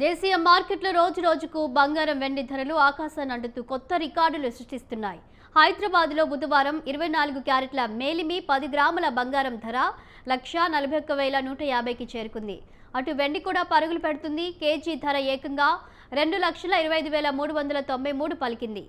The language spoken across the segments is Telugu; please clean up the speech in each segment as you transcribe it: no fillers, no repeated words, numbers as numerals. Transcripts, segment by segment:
దేశీయ మార్కెట్లో రోజు రోజుకు బంగారం వెండి ధరలు ఆకాశాన్ని అంటుతూ కొత్త రికార్డులు సృష్టిస్తున్నాయి. హైదరాబాద్లో బుధవారం 24 క్యారెట్ల మేలిమి 10 గ్రాముల బంగారం ధర 1,41,150కి చేరుకుంది. అటు వెండి కూడా పరుగులు పెడుతుంది. కేజీ ధర ఏకంగా 2,25,393 పలికింది.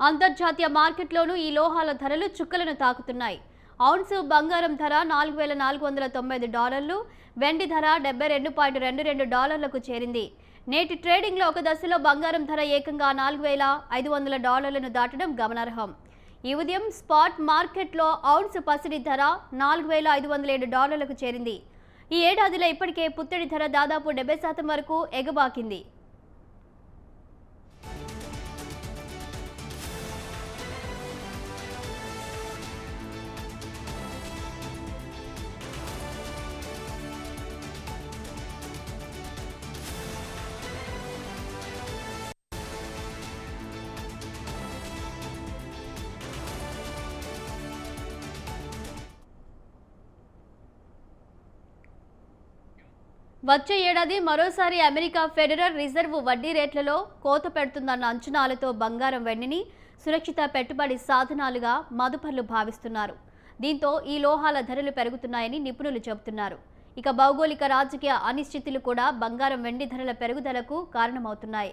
అంతర్జాతీయ మార్కెట్లోనూ ఈ లోహాల ధరలు చుక్కలను తాకుతున్నాయి. ఔన్సు బంగారం ధర $4,495, వెండి ధర $72.22లకు చేరింది. నేటి ట్రేడింగ్లో ఒక దశలో బంగారం ధర ఏకంగా $4,500ను దాటడం గమనార్హం. ఈ ఉదయం స్పాట్ మార్కెట్లో ఔన్స్ పసిడి ధర $4,507లకు చేరింది. ఈ ఏడాదిలో ఇప్పటికే పుత్తడి ధర దాదాపు 70% వరకు ఎగబాకింది. వచ్చే ఏడాది మరోసారి అమెరికా ఫెడరల్ రిజర్వ్ వడ్డీ రేట్లలో కోత పెడుతుందన్న అంచనాలతో బంగారం వెండిని సురక్షిత పెట్టుబడి సాధనాలుగా మదుపర్లు భావిస్తున్నారు. దీంతో ఈ లోహాల ధరలు పెరుగుతున్నాయని నిపుణులు చెబుతున్నారు. ఇక భౌగోళిక రాజకీయ అనిశ్చితులు కూడా బంగారం వెండి ధరల పెరుగుదలకు కారణమవుతున్నాయి.